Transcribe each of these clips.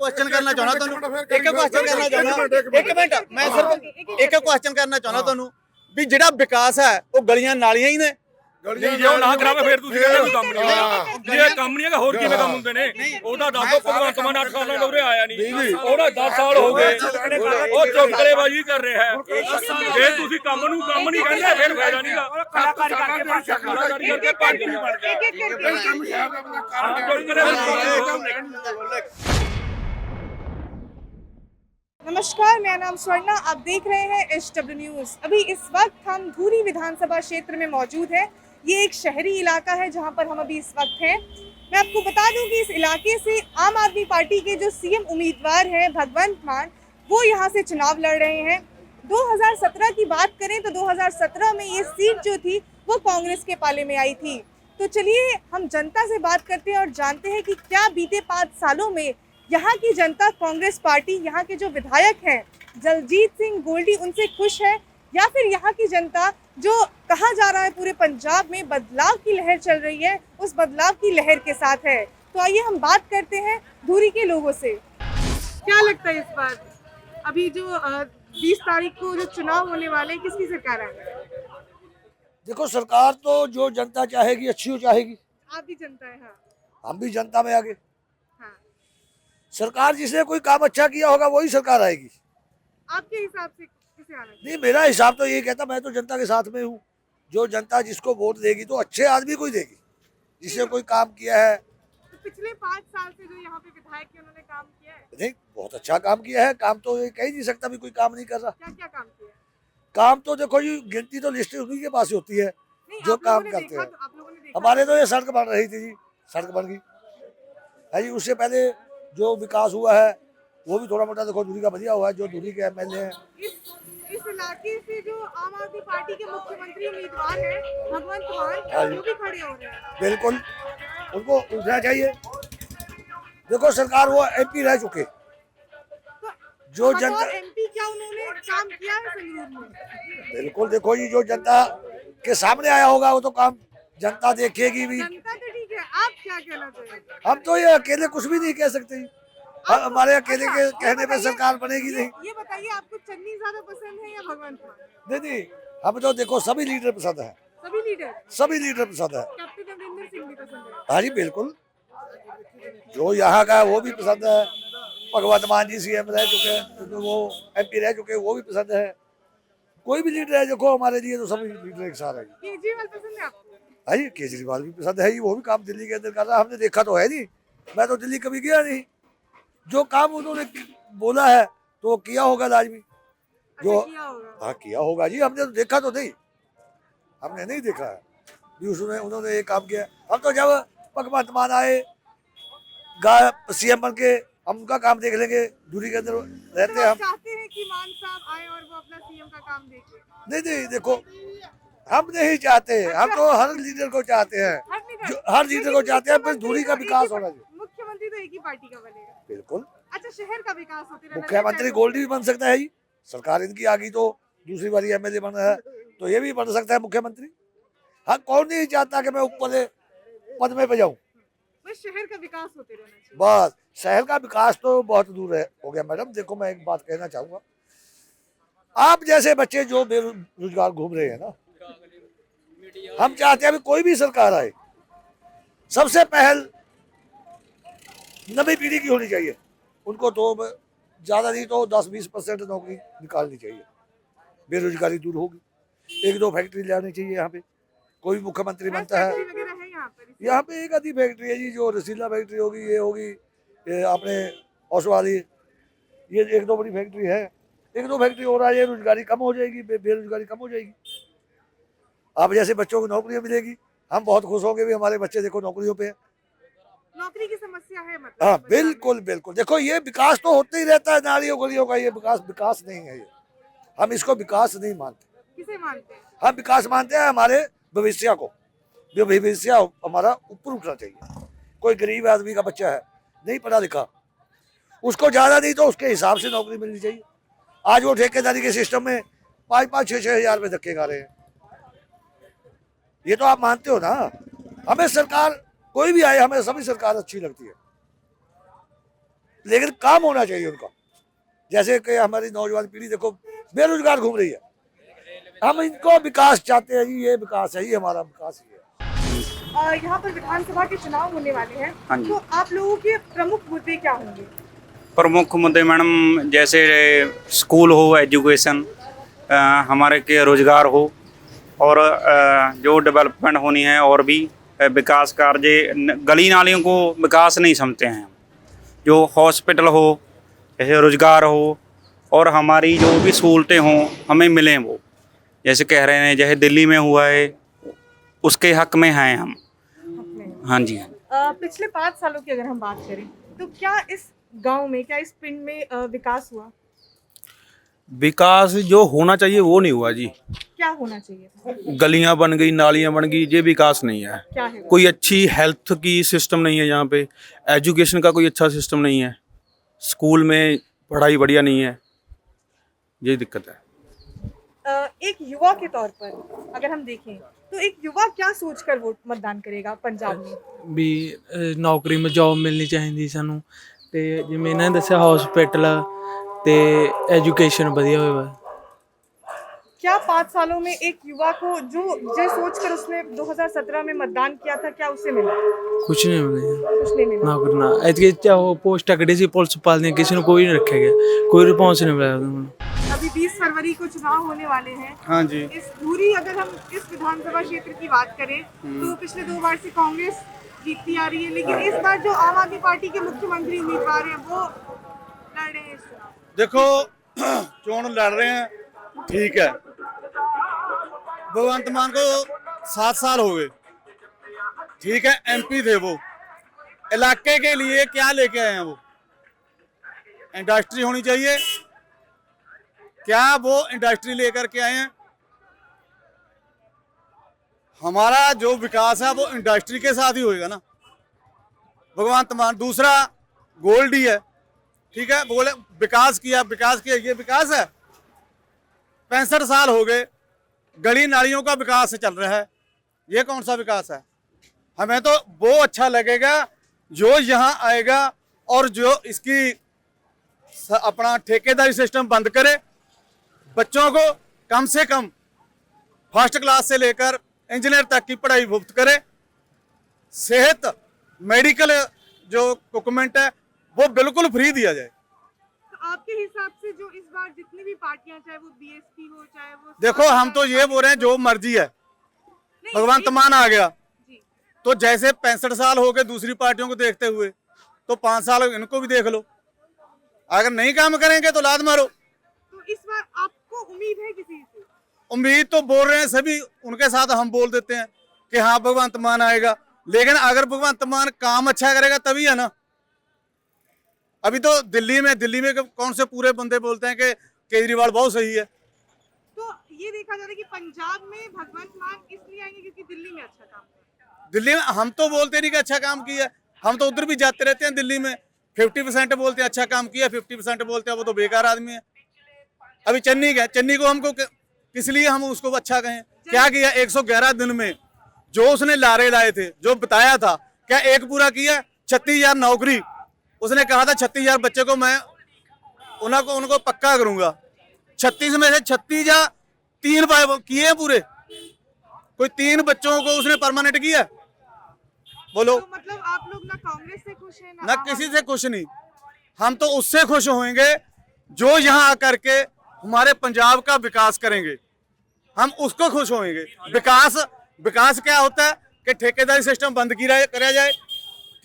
Question करना चाहना ਤੁਹਾਨੂੰ ਇੱਕ ਕੁਐਸਚਨ ਕਰਨਾ ਚਾਹੁੰਦਾ ਇੱਕ ਮਿੰਟ ਮੈਂ ਸਿਰਫ ਇੱਕ ਕੁਐਸਚਨ ਕਰਨਾ ਚਾਹੁੰਦਾ ਤੁਹਾਨੂੰ ਵੀ ਜਿਹੜਾ ਵਿਕਾਸ ਹੈ ਉਹ ਗਲੀਆਂ ਨਾਲੀਆਂ ਹੀ ਨੇ ਨਹੀਂ ਜੇ ਉਹ ਨਾ ਕਰਾਵੇ ਫਿਰ ਤੁਸੀਂ ਕਹਿੰਦੇ ਕੰਮ ਨਹੀਂ ਹੋਣਾ ਜੇ ਕੰਮ ਨਹੀਂ ਹੈਗਾ ਹੋਰ ਕਿਵੇਂ ਕੰਮ ਹੁੰਦੇ ਨੇ ਉਹਦਾ ਦੱਸੋ ਭਗਵੰਤ ਮਾਨ 8 ਸਾਲਾਂ ਤੋਂ ਉਰੇ ਆਇਆ ਨਹੀਂ ਉਹਦਾ 10 ਸਾਲ ਹੋ ਗਏ ਉਹ ਚੁਟਕਲੇਬਾਜ਼ੀ ਕਰ ਰਿਹਾ ਹੈ ਜੇ ਤੁਸੀਂ ਕੰਮ ਨੂੰ ਕੰਮ ਨਹੀਂ ਕਹਿੰਦੇ ਫਿਰ ਫਾਇਦਾ ਨਹੀਂਗਾ ਕਲਾਕਾਰੀ ਕਰਕੇ ਭੱਜ ਨਹੀਂ ਬਣ नमस्कार, मेरा नाम स्वर्णा, आप देख रहे हैं HW न्यूज़। अभी इस वक्त हम धूरी विधानसभा क्षेत्र में मौजूद हैं। ये एक शहरी इलाका है जहां पर हम अभी इस वक्त हैं। मैं आपको बता दूं कि इस इलाके से आम आदमी पार्टी के जो सीएम उम्मीदवार हैं भगवंत मान, वो यहां से चुनाव लड़ रहे हैं। 2017 की बात करें तो 2017 में ये सीट जो थी वो कांग्रेस के पाले में आई थी। तो चलिए हम जनता से बात करते हैं और जानते हैं कि क्या बीते 5 सालों में यहाँ की जनता कांग्रेस पार्टी, यहाँ के जो विधायक हैं जगजीत सिंह गोल्डी, उनसे खुश है या फिर यहाँ की जनता जो कहा जा रहा है पूरे पंजाब में बदलाव की लहर चल रही है, उस बदलाव की लहर के साथ है। तो आइए हम बात करते हैं धूरी के लोगों से। क्या लगता है इस बार अभी जो 20 तारीख को जो चुनाव होने वाले हैं, किसकी सरकार आएगी? देखो, सरकार तो जो जनता चाहेगी अच्छी हो चाहेगी। आप भी जनता है? हाँ, हम भी जनता में आगे। हाँ। सरकार जिसने कोई काम अच्छा किया होगा वही सरकार आएगी। आपके हिसाब से किसे आना चाहिए? नहीं, मेरा हिसाब तो ये कहता, मैं तो जनता के साथ में हूँ। जो जनता जिसको वोट देगी तो अच्छे आदमी को ही देगी, जिसने कोई काम किया है। तो पिछले 5 साल से जो यहाँ पे विधायक है उन्होंने काम किया है? नहीं, बहुत अच्छा काम किया है। काम तो ये कह ही नहीं सकता भी कोई काम नहीं कर रहा। क्या क्या काम किया है? काम तो देखो जी, गिनती तो लिस्ट उन्हीं के पास ही होती है नहीं, जो आप लोगों काम ने करते देखा हैं। तो आप लोगों ने देखा हमारे तो ये सड़क बन रही थी जी, सड़क बन गई है जी। उससे पहले जो विकास हुआ है वो भी थोड़ा मोटा देखो धुरी का बढ़िया हुआ है। जो धुरी के एमएलए हैं, इस इलाके से जो आम आदमी पार्टी के मुख्यमंत्री उम्मीदवार हैं भगवंत हाँ मान, जी। वो भी खड़े हो रहे हैं। बिल्कुल उनको उठना चाहिए। देखो, सरकार वो एमपी रह चुके, तो जो बतौर जनता एमपी क्या उन्होंने काम किया है संगरूर में? बिल्कुल देखो जी, जो जनता के सामने आया होगा वो तो काम जनता देखेगी भी। जनता तो ठीक है, आप क्या कहना चाहेंगे? हम तो ये अकेले कुछ भी नहीं कह सकते जी। हमारे अकेले के ये कहने पे बताइए- सरकार बनेगी नहीं। ये बताइए, आपको चन्नी ज्यादा पसंद है या भगवंत मान? नहीं नहीं, हम तो देखो सभी लीडर पसंद है, सभी लीडर? सभी लीडर पसंद है। कैप्टन अमरिंदर सिंह भी पसंद है? हाँ जी बिल्कुल, जो यहाँ का है वो भी पसंद है। भगवंत मान जी सीएम रह चुके हैं, तो वो एमपी रह चुके हैं, वो भी पसंद है। कोई भी लीडर है देखो हमारे लिए तो सभी लीडर एक साथ है। केजरीवाल पसंद है आपको? हाँ जी, केजरीवाल भी पसंद है जी, वो भी काम दिल्ली के अंदर कर रहा है। हमने देखा तो है नहीं, मैं तो दिल्ली कभी गया नहीं। जो काम उन्होंने बोला है तो वो किया होगा लाजमी। जो किया होगा। हाँ किया होगा जी, हमने तो देखा तो नहीं, हमने नहीं देखा है भी उसने उन्होंने ये काम किया। हम तो जब भगवंत मान आए सीएम बन के हम उनका काम देख लेंगे। दूरी के अंदर रहते तो हैं आप हम। चाहते हैं कि मान साहब आए और वो अपना सीएम का काम देखें? नहीं नहीं, देखो हम नहीं चाहते, हम तो हर लीडर को चाहते हैं, हर लीडर को चाहते हैं, बस दूरी का विकास होना चाहिए। मुख्यमंत्री तो एक ही पार्टी का बनेगा। बिल्कुल, अच्छा, शहर का विकास होते रहना मुख्यमंत्री चाहिए। गोल्डी भी बन सकता है जी। सरकार इनकी आ गई तो दूसरी बारी एमएलए बन रहा है तो ये भी बन सकता है मुख्यमंत्री। हाँ, कौन नहीं चाहता कि मैं ऊपर पद में पे जाऊं। बस शहर का विकास होते रहना चाहिए। बस शहर का विकास तो बहुत दूर है हो गया मैडम। देखो, मैं एक बात कहना चाहूंगा, आप जैसे बच्चे जो बेरोजगार घूम रहे हैं ना, हम चाहते हैं अभी कोई भी सरकार आए, सबसे पहल नई पीढ़ी की होनी चाहिए। उनको तो ज्यादा नहीं तो 10-20% नौकरी निकालनी चाहिए, बेरोजगारी दूर होगी। 1-2 फैक्ट्री लानी चाहिए यहाँ पे। कोई मुख्यमंत्री बनता है, फैक्ट्री वगैरह है यहाँ पर? यहाँ पे एक आधी फैक्ट्री है जी, जो रसीला फैक्ट्री होगी, ये होगी, ये अपने औसवाली, ये 1-2 बड़ी फैक्ट्री है। 1-2 फैक्ट्री हो रहा है, ये रोजगारी कम हो जाएगी, बेरोजगारी कम हो जाएगी। आप जैसे बच्चों को नौकरियां मिलेगी, हम बहुत खुश होंगे भी हमारे बच्चे देखो नौकरियों पे हैं। नौकरी की समस्या है मतलब? हाँ बिल्कुल बिल्कुल, देखो ये विकास तो होते ही रहता है नालियों गलियों का। ये विकास नहीं है, ये हम इसको विकास नहीं मानते। किसे मानते हैं? हम विकास मानते हैं हमारे भविष्य को, जो भविष्य हमारा ऊपर उठना चाहिए। कोई गरीब आदमी का बच्चा है, नहीं पढ़ा लिखा, उसको ज्यादा नहीं तो उसके हिसाब से नौकरी मिलनी चाहिए। आज वो ठेकेदारी के सिस्टम में 5-5, 6-6 हजार में धक्के खा रहे हैं। ये तो आप मानते हो ना। हमें सरकार कोई भी आए, हमें सभी सरकार अच्छी लगती है, लेकिन काम होना चाहिए उनका। जैसे कि हमारी नौजवान पीढ़ी देखो बेरोजगार घूम रही है, हम इनको विकास चाहते हैं जी, ये विकास है, ये हमारा विकास ही है। यहाँ पर विधानसभा के चुनाव होने वाले हैं, हाँ जी। तो आप लोगों के प्रमुख मुद्दे क्या होंगे? प्रमुख मुद्दे मैडम जैसे स्कूल हो, एजुकेशन, हमारे के रोजगार हो, और जो डेवलपमेंट होनी है, और भी विकास कार्य, गली नालियों को विकास नहीं समझते हैं। जो हॉस्पिटल हो, जैसे रोजगार हो, और हमारी जो भी सहूलतें हों हमें मिलें, वो जैसे कह रहे हैं जैसे दिल्ली में हुआ है उसके हक में हैं हम। हाँ जी। पिछले 5 सालों की अगर हम बात करें तो क्या इस गांव में, क्या इस पिंड में विकास हुआ? विकास जो होना चाहिए वो नहीं हुआ जी। क्या होना चाहिए? गलियां बन गई, नालियां बन गई, ये विकास नहीं है। क्या है वो? कोई अच्छी हेल्थ की सिस्टम नहीं है यहाँ पे, एजुकेशन का कोई अच्छा सिस्टम नहीं है, स्कूल में पढ़ाई बढ़िया नहीं है, ये दिक्कत है। एक युवा के तौर पर अगर हम देखें तो एक युवा क्या सोचकर वोट मतदान करेगा पंजाब में? ਵੀ ਨੌਕਰੀ में ਜੌਬ ਮਿਲਣੀ ਚਾਹੀਦੀ ਸਾਨੂੰ, ਤੇ ਜਿਵੇਂ ਇਹਨਾਂ ਨੇ ਦੱਸਿਆ ਹਸਪੀਟਲ ਤੇ ਐਜੂਕੇਸ਼ਨ ਵਧੀਆ ਹੋਵੇ ਬਸ। क्या 5 सालों में एक युवा को जो सोचकर उसने 2017 में मतदान किया था, क्या उसे मिला? ਕੁਛ ਨਹੀਂ ਮਿਲਿਆ कुछ नहीं मिला। ਨੌਕਰੀ ਨਾ ਐਤਕੀ ਚਾਹੋ ਪੋਸਟ ਕੱਢੀ ਸੀ ਪੁਲਿਸ ਪਾਲ ਦੀਆਂ, ਕਿਸੇ ਨੂੰ ਕੋਈ ਨਹੀਂ ਰੱਖਿਆ ਗਿਆ, ਕੋਈ ਰਿਸਪੌਂਸ नहीं मिला उन्हें। अभी 20 फरवरी को चुनाव होने वाले हैं। हाँ जी। इस धूरी अगर हम इस विधानसभा क्षेत्र की बात करें तो पिछले 2 बार से कांग्रेस जीतती आ रही है, लेकिन इस बार जो आम आदमी पार्टी के मुख्यमंत्री उम्मीदवार हैं वो लड़ रहे हैं इस चुनाव। देखो चोन लड़ रहे हैं, ठीक है। भगवंत मान को 7 साल हो गए, ठीक है, MP थे वो। इलाके के लिए क्या लेके आए हैं वो? इंडस्ट्री होनी चाहिए, क्या वो इंडस्ट्री लेकर के आए हैं? हमारा जो विकास है वो इंडस्ट्री के साथ ही होएगा ना। भगवंत मान दूसरा गोल्ड ही है, ठीक है, बोले विकास किया, ये विकास है? 65 साल हो गए, गली नालियों का विकास चल रहा है, ये कौन सा विकास है? हमें तो वो अच्छा लगेगा जो यहाँ आएगा और जो इसकी अपना ठेकेदारी सिस्टम बंद करे, बच्चों को कम से कम फर्स्ट क्लास से लेकर इंजीनियर तक की पढ़ाई मुफ्त करे, सेहत मेडिकल जो इक्विपमेंट है वो बिल्कुल फ्री दिया जाए। तो आपके हिसाब से जो इस बार जितनी भी पार्टियां, चाहे वो BSP हो, चाहे वो, देखो हम तो ये बोल रहे हैं जो मर्जी है, भगवंत मान आ गया जी। तो जैसे 65 साल हो गए दूसरी पार्टियों को देखते हुए, तो 5 साल इनको भी देख लो, अगर नहीं काम करेंगे तो लाद मारो। तो इस बार आपको उम्मीद है किसी से? उम्मीद तो बोल रहे हैं सभी, उनके साथ हम बोल देते हैं कि हाँ भगवंत मान आएगा, लेकिन अगर भगवंत मान काम अच्छा करेगा तभी है ना। अभी तो दिल्ली में कौन से पूरे बंदे बोलते हैं कि केजरीवाल बहुत सही है। तो ये देखा जा रहा है कि पंजाब में भगवंत मान इसलिए आएंगे क्योंकि दिल्ली में अच्छा काम किया। दिल्ली में हम तो बोलते नहीं कि अच्छा काम किया, हम तो उधर भी जाते रहते हैं। दिल्ली में 50% बोलते हैं अच्छा काम किया, 50% बोलते हैं वो तो बेकार आदमी है। अभी चन्नी को हमको किस लिए हम उसको अच्छा कहें? क्या किया 111 दिन में? जो उसने लारे लाए थे, जो बताया था, क्या एक पूरा किया? 36,000 नौकरी उसने कहा था, 36,000 बच्चे को मैं उनको पक्का करूंगा। 36 में से 36 या 3 किए पूरे, कोई 3 बच्चों को उसने परमानेंट किया? बोलो। तो मतलब आप लोग ना कांग्रेस से खुश हैं ना किसी से खुश नहीं, हम तो उससे खुश होंगे जो यहाँ आकर के हमारे पंजाब का विकास करेंगे, हम उसको खुश होंगे। विकास क्या होता है कि ठेकेदारी सिस्टम बंद करा जाए,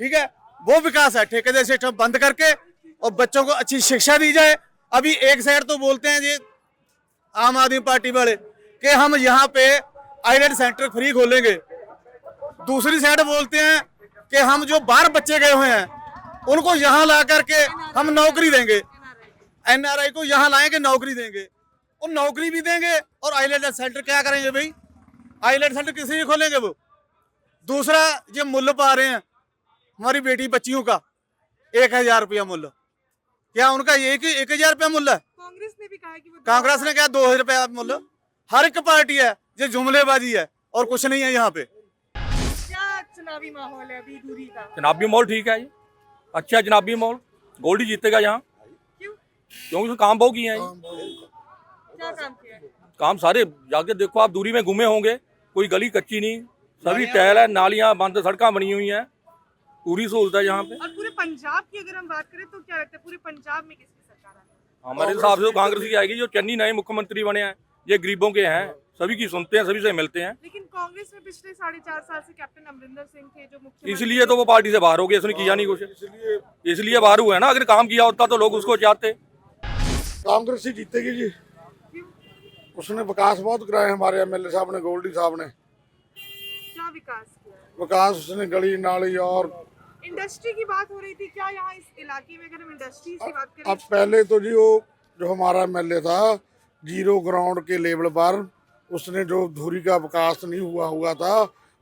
ठीक है, वो विकास है। ठेकेदारी सिस्टम बंद करके और बच्चों को अच्छी शिक्षा दी जाए। अभी एक साइड तो बोलते हैं ये आम आदमी पार्टी वाले कि हम यहाँ पे आईलेट सेंटर फ्री खोलेंगे, दूसरी साइड बोलते हैं कि हम जो बाहर बच्चे गए हुए हैं उनको यहाँ ला करके हम नौकरी देंगे, NRI को यहाँ लाएंगे, नौकरी देंगे, और नौकरी भी देंगे और आईलेट सेंटर क्या करेंगे भाई? आईलेट सेंटर किसी भी खोलेंगे वो। दूसरा ये मूल्य पा रहे हैं हमारी बेटी बच्चियों का 1,000 रुपया मूल्य, क्या उनका ये 1,000 रुपया मूल्य है? कांग्रेस ने भी कहा कि कांग्रेस ने क्या 2,000 रुपया मूल्य? हर एक पार्टी है, ये जुमलेबाजी है और कुछ नहीं है यहाँ पे। क्या चुनावी माहौल है अभी धुरी का? जनाबी माहौल ठीक है जी, अच्छा जनाबी माहौल, गोल्डी जीतेगा यहाँ, क्यों? क्योंकि उसने काम बहुत किए हैं। क्या काम किया है? काम सारे जाके देखो आप, दूरी में घूमे होंगे, कोई गली कच्ची नहीं, सभी टहल है, नालियां बंद, सड़कें बनी हुई हैं, पूरी सहूलत है यहाँ पे। और पूरे पंजाब की अगर हम बात करें तो क्या लगता है पूरे पंजाब में किसकी सरकार आने वाली हमारे हिसाब से तो कांग्रेस की आएगी। जो चन्नी नए मुख्यमंत्री बने हैं, ये गरीबों के हैं, सभी की सुनते हैं, सभी से मिलते हैं, लेकिन कांग्रेस में पिछले 4.5 साल से कैप्टन अमरिंदर सिंह थे जो मुख्यमंत्री इसलिए तो वो पार्टी से बाहर हो गए, इसने किया नहीं कुछ, इसलिए बाहर हुआ है ना। अगर काम किया होता तो लोग उसको चाहते। कांग्रेस ही जीतेगी जी। उसने विकास बहुत कराए, हमारे एमएलए साहब ने, गोल्डी साहब ने क्या विकास किया है? विकास, उसने गली नाली और इंडस्ट्री की बात हो रही थी, क्या यहाँ इस इलाके में अगर हम इंडस्ट्रीज की बात करें अब पहले तो जी वो जो हमारा एमएलए था, जीरो ग्राउंड के लेवल पर उसने जो धुरी का विकास नहीं हुआ था,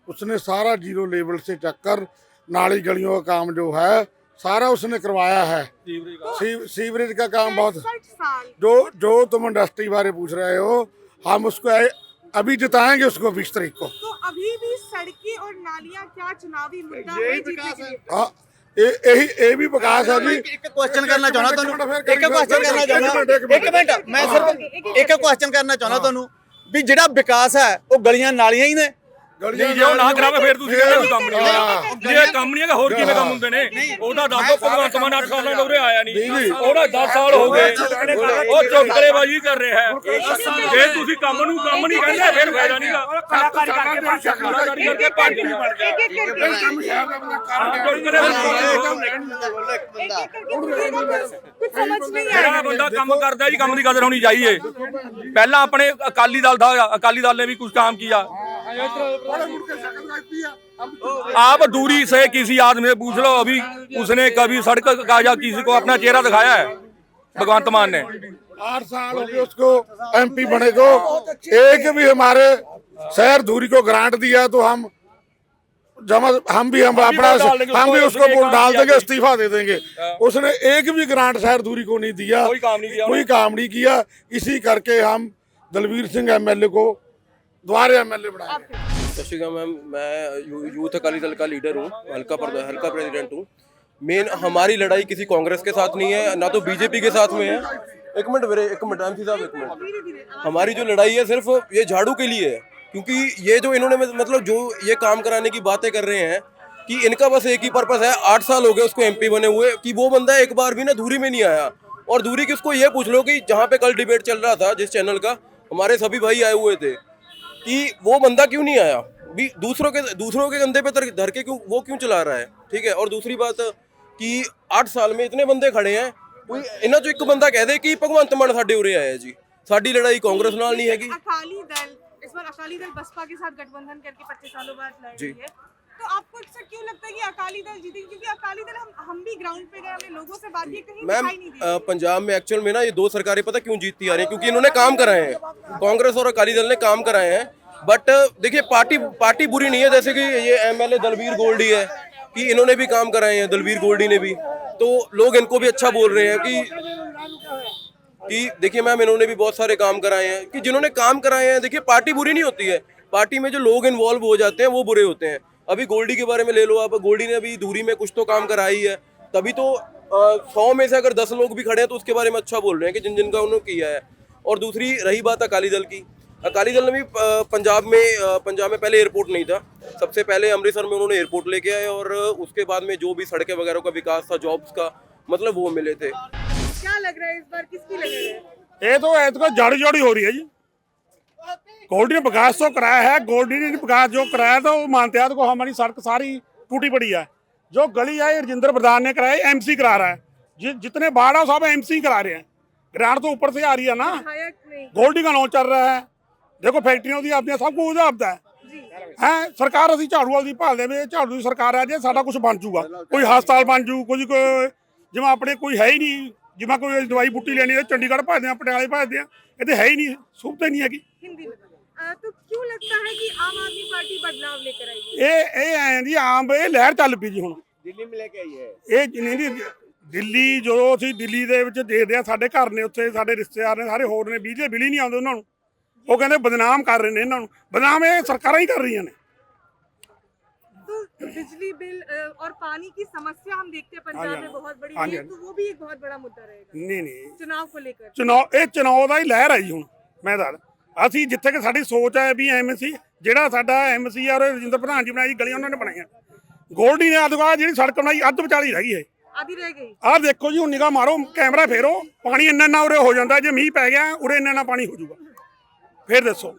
उसने सारा जीरो लेवल से चक्कर नाली गलियों का काम जो है सारा उसने करवाया है। सीवरेज का काम बहुत। 65 साल जो तुम इंडस्ट्री बारे पूछ रहे हो, हम उसको अभी जिताएंगे उसको 20 तारीख को। तो अभी भी सड़कें और नालियां क्या चुनावी मुद्दा है जीतने के लिए? हाँ, ਇਹ ਵੀ ਵਿਕਾਸ ਹੈ ਜੀ। ਇੱਕ ਕੁਐਸਚਨ ਕਰਨਾ ਚਾਹੁੰਦਾ ਤੁਹਾਨੂੰ, ਇੱਕ ਕੁਐਸਚਨ ਕਰਨਾ ਚਾਹੁੰਦਾ, ਇੱਕ ਮਿੰਟ ਮੈਂ ਸਿਰਫ ਇੱਕ ਕੁਐਸਚਨ ਕਰਨਾ ਚਾਹੁੰਦਾ ਤੁਹਾਨੂੰ ਵੀ ਜਿਹੜਾ ਵਿਕਾਸ ਹੈ ਉਹ ਗਲੀਆਂ ਨਾਲੀਆਂ ਹੀ ਨੇ। ਨਹੀਂ ਜੇ ਉਹ ਨਾ ਕਰਾਵੇ ਫਿਰ ਤੁਸੀਂ ਕਹਿੰਦੇ ਕੋਈ ਕੰਮ ਨਹੀਂ ਹੋਇਆ। ਜੇ ਕੰਮ ਨਹੀਂ ਹੈਗਾ ਹੋਰ ਕਿਵੇਂ ਕੰਮ ਹੁੰਦੇ ਨੇ? ਉਹਦਾ ਦੱਸੋ ਭਗਵੰਤ ਮਾਨ 8 ਸਾਲਾਂ ਤੋਂ ਉਰੇ ਆਇਆ ਨਹੀਂ, ਉਹਦਾ 10 ਸਾਲ ਹੋ ਗਏ, ਉਹ ਚੁਟਕਲੇਬਾਜ਼ੀ ਕਰ ਰਿਹਾ ਹੈ। ਜੇ ਤੁਸੀਂ ਕੰਮ ਨੂੰ ਕੰਮ ਨਹੀਂ ਕਹਿੰਦੇ ਫਿਰ ਫਾਇਦਾ ਨਹੀਂਗਾ। ਕਲਾਕਾਰੀ ਕਰਕੇ ਭੱਜ कुछ समझ नहीं आ ਜਿਹੜਾ ਬੰਦਾ ਕੰਮ ਕਰਦਾ ਜੀ, ਕੰਮ ਦੀ ਕਦਰ ਹੋਣੀ ਚਾਹੀਏ। ਪਹਿਲਾਂ ਆਪਣੇ ਅਕਾਲੀ ਦਲ ਦਾ, ਅਕਾਲੀ दल ने भी कुछ काम किया। आप दूरी से किसी आदमी से पूछ लो, अभी उसने कभी सड़क का या किसी को अपना चेहरा दिखाया है? भगवंत मान ने 8 साल हो गए उसको एमपी बने को, एक भी हमारे शहर धूरी को ग्रांट दिया तो हम भी उसको वोट डाल देंगे, इस्तीफा दे देंगे। उसने एक भी ग्रांट शहर धूरी को नहीं दिया, कोई काम नहीं किया। इसी करके हम दलवीर सिंह एमएलए को दोबारा एमएलए बनाएंगे। सत श्रीकाल मैम, मैं यूथ अकाली दल का लीडर हूँ, हल्का प्रेसिडेंट हूँ। मेन हमारी लड़ाई किसी कांग्रेस के साथ नहीं है, ना तो बीजेपी के साथ में है। एक मिनट एमसी साहब, एक मिनट। हमारी जो लड़ाई है सिर्फ ये झाड़ू के लिए है, क्योंकि ये जो इन्होंने मतलब जो ये काम कराने की बातें कर रहे हैं कि इनका बस एक ही पर्पस है। 8 साल हो गए उसको एमपी बने हुए, कि वो बंदा एक बार भी ना धूरी में नहीं आया। और धूरी किसको, ये पूछ लो कि जहाँ पे कल डिबेट चल रहा था जिस चैनल का, हमारे सभी भाई आए हुए थे, कि वो बंदा क्यों नहीं आया? भी दूसरों के कंधे पे धर के क्यों चला रहा है? ठीक है। और दूसरी बात कि 8 साल में इतने बंदे खड़े हैं, कोई इन्हें जो एक बंदा कह दे कि भगवंत मान साडे उरे आया जी, साडी लड़ाई कांग्रेस नाल नहीं हैगी। अकाली दल इस बार अकाली दल बसपा के साथ गठबंधन करके 25 सालों बाद लड़ रही है, तो आपको अक्सर क्यों लगता है कि अकाली दल जीतेगी? क्योंकि अकाली दल हम भी ग्राउंड पे गए, हमने लोगों से बात की, कहीं मैम दिखाई नहीं दी। पंजाब में एक्चुअल में ना ये 2 सरकारें पता क्यों जीतती आ रही हैं? क्योंकि इन्होंने काम कराए हैं, कांग्रेस और अकाली दल ने काम कराए हैं। बट देखिए पार्टी बुरी नहीं है, जैसे कि ये एमएलए दलवीर गोल्डी है, कि इन्होंने भी काम कराए हैं, दलवीर गोल्डी ने भी, तो लोग इनको भी अच्छा बोल रहे हैं कि देखिए मैम इन्होंने भी बहुत सारे काम कराए हैं। कि जिन्होंने काम कराए हैं, देखिए पार्टी बुरी नहीं होती है, पार्टी में जो लोग इन्वॉल्व हो जाते हैं वो बुरे होते हैं। अभी गोल्डी के बारे में ले लो आप, गोल्डी ने अभी धूरी में कुछ तो काम कराई है, तभी तो 100 में से अगर 10 लोग भी खड़े हैं तो उसके बारे में अच्छा बोल रहे हैं कि जिनका उन्होंने किया है। और दूसरी रही बात अकाली दल की, अकाली दल ने भी पंजाब में पहले एयरपोर्ट नहीं था, सबसे पहले अमृतसर में उन्होंने एयरपोर्ट लेके आए, और उसके बाद में जो भी सड़कें वगैरह का विकास था, जॉब्स का, मतलब वो मिले थे। क्या लग रहा है इस बार किसकी लग रही है? ये तो जड़ी हो रही है जी। गोल्डी ने विकास तो कराया है, गोल्डी ने विकास जो कराया था वो मानते हैं को हमारी सड़क सारी टूटी पड़ी है। जो गली है राजेंद्र प्रधान ने कराई, एमसी करा रहा है। जितने बाढ़ है सब एमसी करा रहे हैं, ग्रांट तो ऊपर से आ रही है ना। गोल्डी का लॉन्च चल रहा है, देखो फैक्ट्रियां दी आपने सब कुछ आपदा है सरकार ਅਸੀਂ ਝਾੜੂ ਵਾਲੀ ਭਾਲਦੇ ਵੇ, ਝਾੜੂ ਦੀ ਸਰਕਾਰ ਹੈ ਜੇ ਸਾਡਾ ਕੁਝ ਬਣ ਜੂਗਾ, ਕੋਈ ਹਸਪਤਾਲ ਬਣ ਜੂ, ਕੁਝ ਜਿਵੇਂ ਆਪਣੇ ਕੋਈ ਹੈ ਹੀ ਨਹੀਂ, ਜਿਵੇਂ ਕੋਈ ਦਵਾਈ ਬੂਟੀ ਲੈਣੀ ਹੈ ਚੰਡੀਗੜ੍ਹ ਭਜਦੇ ਆ, ਪਟਿਆਲੇ ਭਜਦੇ ਆ, ਇਹ ਤੇ ਹੈ ਹੀ ਨਹੀਂ, ਸੁਵਿਧਾ ਨਹੀਂ ਹੈਗੀ। हिंदी में तो क्यों लगता है कि आम आदमी पार्टी बदलाव लेकर आएगी? ਇਹ ਆਏ ਜੀ ਆਮ ਇਹ ਲਹਿਰ ਚੱਲ ਪਈ ਜੀ। ਹੁਣ ਦਿੱਲੀ में लेके आई है ਇਹ ਜਿੰਨੀ ਦੀ ਦਿੱਲੀ, ਜਦੋਂ ਅਸੀਂ ਦਿੱਲੀ ਦੇ ਵਿੱਚ ਦੇਖਦੇ ਆ, ਸਾਡੇ ਘਰ ਨੇ ਉੱਥੇ, ਸਾਡੇ ਰਿਸ਼ਤੇਦਾਰ ਨੇ, ਸਾਰੇ ਹੋਰ ਨੇ, ਬਿਜਲੀ ਨਹੀਂ ਆਉਂਦੇ ਉਹਨਾਂ ਨੂੰ, ਉਹ ਕਹਿੰਦੇ ਬਦਨਾਮ ਕਰ ਰਹੇ ਨੇ ਇਹਨਾਂ ਨੂੰ। ਬਦਨਾਮ ਇਹ ਸਰਕਾਰਾਂ ਹੀ ਕਰ ਰਹੀਆਂ ਨੇ। तो बिजली बिल और पानी की समस्या हम देखते हैं हाँ जी, पंजाब में बहुत बड़ी हाँ जी, है, तो वो भी एक बहुत बड़ा मुद्दा रहेगा ਨਹੀਂ ਨਹੀਂ चुनाव को लेकर। ਚੁਣਾव ਦਾ ਹੀ ਲਹਿਰ ਹੈ ਜੀ ਹੁਣ ਮੈਂ ਦੱਸ ਅਸੀਂ ਜਿੱਥੇ ਕਿ ਸਾਡੀ ਸੋਚ ਹੈ ਵੀ ਐਮਸੀ ਜਿਹੜਾ ਸਾਡਾ ਐਮਸੀ ਆ ਉਹ ਰਜਿੰਦਰ ਪ੍ਰਧਾਨ ਜੀ ਬਣਾਈ ਜੀ, ਗਲੀਆਂ ਉਹਨਾਂ ਨੇ ਬਣਾਈਆਂ। ਗੋਲਡੀ ਨੇ ਆਦਵਾ ਜਿਹੜੀ ਸੜਕ ਬਣਾਈ ਅੱਧ ਵਿਚਾਲੀ ਰਹਿ ਗਈ ਹੈ। आधी रह गई। ਆਹ ਦੇਖੋ ਜੀ ਹੁਣ ਨਿਗਾਹ ਮਾਰੋ, ਕੈਮਰਾ ਫੇਰੋ, ਪਾਣੀ ਇੰਨਾ ਉਰੇ ਹੋ ਜਾਂਦਾ, ਜੇ ਮੀਂਹ ਪੈ ਗਿਆ ਉਰੇ ਇੰਨਾ ਪਾਣੀ ਹੋ ਜਾਊਗਾ। ਫਿਰ ਦੱਸੋ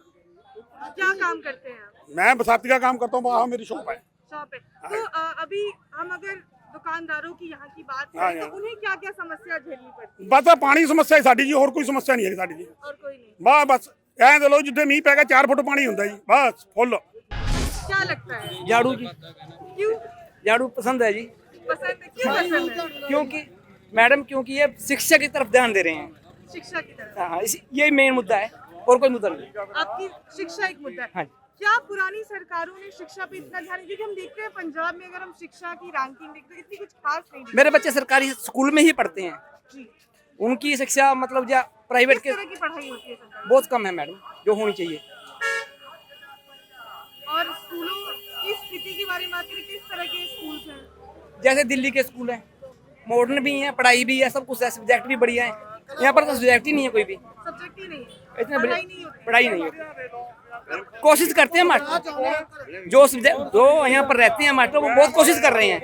क्या काम करते हैं आप? मैं बसाती का काम करता हूँ, वहाँ मेरी शॉप है। शॉप है। तो अभी हम अगर दुकानदारों की यहाँ की बात हाँ, करें तो हाँ। उन्हें क्या क्या समस्या झेलनी पड़ती है? बस आह पानी समस्या है साडी जी, और कोई समस्या नहीं है साडी जी। और कोई नहीं। बस ਐਂ ਦੇ ਲੋ ਜਿੱਦੇ ਮੀਂਹ ਪੈ ਗਿਆ 4 ਫੁੱਟ ਪਾਣੀ ਹੁੰਦਾ ਜੀ, ਬਸ ਫੁੱਲ। क्या लगता है? झाड़ू जी, क्यों झाड़ू पसंद है जी। पसंद है? क्यों पसंद है? क्योंकि मैडम क्योंकि ये शिक्षा की तरफ ध्यान दे रहे हैं। शिक्षा की तरफ। हाँ, यही मेन मुद्दा है और कोई मुद्दा नहीं। आपकी शिक्षा एक मुद्दा है। हाँ। क्या पुरानी सरकारों ने शिक्षा पे इतना ध्यान, क्योंकि हम देखते हैं पंजाब में अगर हम शिक्षा की रैंकिंग देखते हैं इतनी कुछ खास नहीं दिखती। मेरे बच्चे सरकारी स्कूल में ही पढ़ते हैं। जी। उनकी शिक्षा मतलब या प्राइवेट किस के तरह की पढ़ाई होती है सरकार? बहुत कम है मैडम, जो होनी चाहिए। और स्कूलों की स्थिति के बारे में बात करें, किस तरह के स्कूल्स हैं? जैसे दिल्ली के स्कूल हैं, मॉडर्न भी हैं, पढ़ाई भी है, सब कुछ है, सब्जेक्ट भी बढ़िया है। यहाँ पर तो सब्जेक्ट ही नहीं है कोई भी, सब्जेक्ट ही नहीं है, इतने पढ़ाई नहीं होती। पढ़ाई नहीं होती। कोशिश करते हैं मास्टर, जो यहाँ पर रहते हैं मास्टर, वो बहुत कोशिश कर रहे हैं।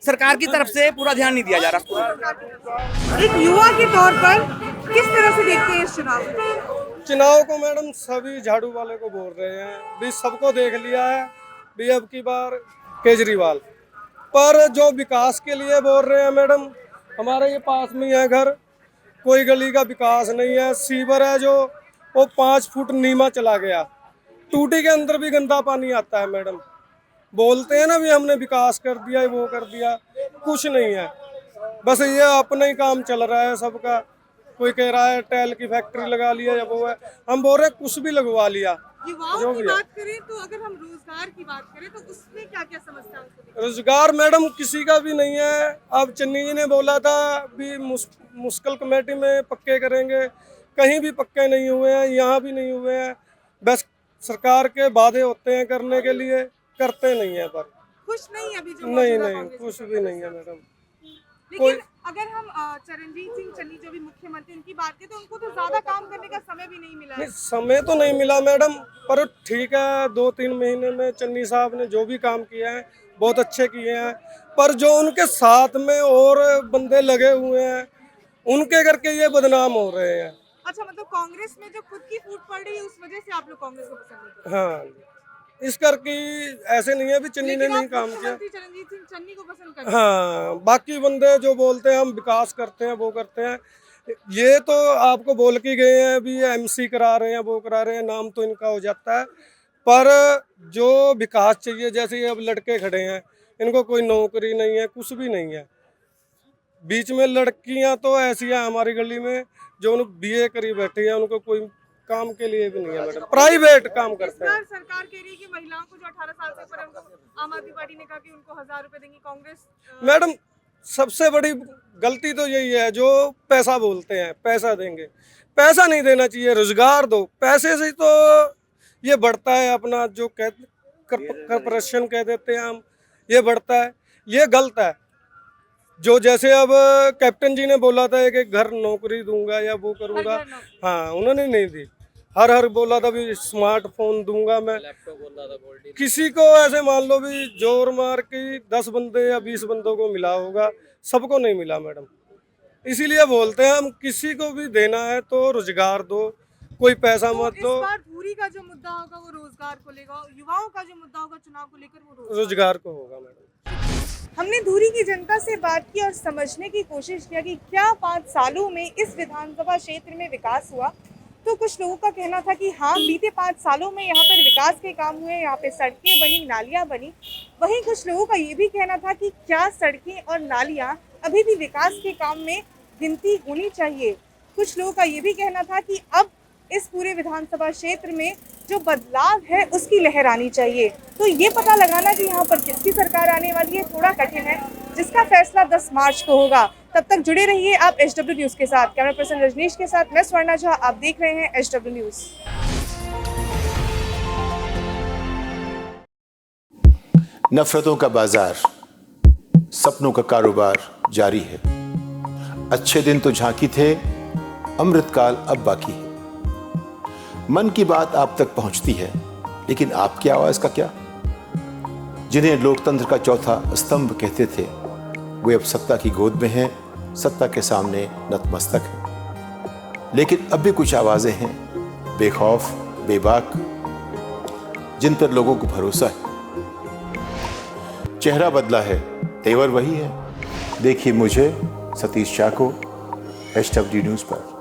सरकार की तरफ से पूरा ध्यान नहीं दिया जा रहा। एक युवा के तौर पर किस तरह से देखते हैं इस चुनाव को? चुनाव को मैडम सभी झाड़ू वाले को बोल रहे हैं भी, सबको देख लिया है भी, अब की बार केजरीवाल। पर जो विकास के लिए बोल रहे हैं मैडम, हमारे ये पास में है घर, कोई गली का विकास नहीं है। सीवर है जो वो 5 फुट नीमा चला गया, टूटी के अंदर भी गंदा पानी आता है मैडम। बोलते हैं ना भी हमने विकास कर दिया, वो कर दिया, कुछ नहीं है। बस ये अपना ही काम चल रहा है सबका। कोई कह रहा है टाइल की फैक्ट्री लगा लिया या वो है, हम बोल रहे हैं कुछ भी लगवा लिया। युवाओं की बात करें तो अगर हम रोजगार की बात करें तो उसमें क्या क्या समस्या है? रोजगार मैडम किसी का भी नहीं है। अब चन्नी जी ने बोला था भी मुश्किल कमेटी में पक्के करेंगे, कहीं भी पक्के नहीं हुए हैं, यहाँ भी नहीं हुए हैं। बस सरकार के वादे होते हैं करने के लिए, करते नहीं है। पर खुश नहीं है अभी जो नहीं मौजूदा नहीं कांग्रेस कुछ की भी नहीं है मैडम। लेकिन अगर हम चरणजीत सिंह चन्नी जो भी मुख्यमंत्री उनकी बात करें तो उनको तो ज्यादा काम करने का समय भी नहीं मिला है। नहीं समय तो नहीं मिला मैडम, पर ठीक है 2-3 महीने में चन्नी साहब ने जो भी काम किया है बहुत अच्छे किए हैं। पर जो उनके साथ में और बंदे लगे हुए हैं उनके करके ये बदनाम हो रहे हैं। अच्छा, मतलब कांग्रेस में जो खुद की फूट पड़ रही है उस वजह से आप लोग कांग्रेस को पसंद नहीं करते? हाँ, इस करके ऐसे नहीं है भी चन्नी ने नहीं काम किया। चरणजीत सिंह चन्नी को पसंद करते हैं। हाँ, बाकी बंदे जो बोलते हैं हम विकास करते हैं, वो करते हैं, ये तो आपको बोल के गए हैं भी एमसी करा रहे हैं, वो करा रहे हैं, नाम तो इनका हो जाता है। पर जो विकास चाहिए, जैसे ये अब लड़के खड़े हैं, इनको कोई नौकरी नहीं है, कुछ भी नहीं है। बीच में लड़कियां तो ऐसी हैं हमारी गली में जो उन BA करी बैठी है, उनको कोई काम के लिए भी नहीं है मैडम, प्राइवेट काम करते हैं। सरकार कह रही है कि महिलाओं को जो 18 साल से ऊपर है उनको, आम आदमी पार्टी ने कहा कि उनको 1000 रुपए देंगी कांग्रेस। मैडम सबसे बड़ी गलती तो यही है जो पैसा बोलते हैं, पैसा देंगे, पैसा नहीं देना चाहिए, रोजगार दो। पैसे से तो ये बढ़ता है अपना जो करप्शन कह देते हैं हम, ये बढ़ता है, ये गलत है। जो जैसे अब कैप्टन जी ने बोला था कि घर नौकरी दूंगा या वो करूंगा, हाँ उन्होंने नहीं दी। हर बोला था भी स्मार्टफोन दूंगा मैं, किसी को ऐसे मान लो भी जोर मार के 10 बंदे या 20 बंदों को मिला होगा, सबको नहीं मिला मैडम। इसीलिए बोलते हैं हम किसी को भी देना है तो रोजगार दो, कोई पैसा मत दो। इस बार धूरी का जो मुद्दा होगा वो रोजगार को लेगा, युवाओं का जो मुद्दा होगा चुनाव को लेकर वो रोजगार को होगा मैडम। हमने धूरी की जनता से बात की और समझने की कोशिश किया कि क्या 5 सालों में इस विधानसभा क्षेत्र में विकास हुआ। तो कुछ लोगों का कहना था कि हाँ, बीते 5 सालों में यहाँ पर विकास के काम हुए, यहाँ पे सड़कें बनी, नालियाँ बनी। वहीं कुछ लोगों का ये भी कहना था कि क्या सड़कें और नालियाँ अभी भी विकास के काम में गिनती होनी चाहिए। कुछ लोगों का ये भी कहना था कि अब इस पूरे विधानसभा क्षेत्र में जो बदलाव है उसकी लहर आनी चाहिए। तो ये पता लगाना कि यहाँ पर किसकी सरकार आने वाली है थोड़ा कठिन है, जिसका फैसला 10 मार्च को होगा। तब तक जुड़े रहिए आप HW न्यूज़ के साथ। कैमरा पर्सन रजनीश के साथ मैं स्वर्णा झा, आप देख रहे हैं HW न्यूज़। नफरतों का बाजार, सपनों का कारोबार जारी है। अच्छे दिन तो झांकी थे, अमृतकाल अब बाकी है। मन की बात आप तक पहुंचती है, लेकिन आपकी आवाज का क्या? जिन्हें लोकतंत्र का चौथा स्तंभ कहते थे, वे अब सत्ता की गोद में हैं, सत्ता के सामने नतमस्तक हैं। लेकिन अब भी कुछ आवाजें हैं, बेखौफ, बेबाक, जिन पर लोगों को भरोसा है। चेहरा बदला है, तेवर वही है। देखिए मुझे, सतीश शाह को, HW न्यूज़ पर।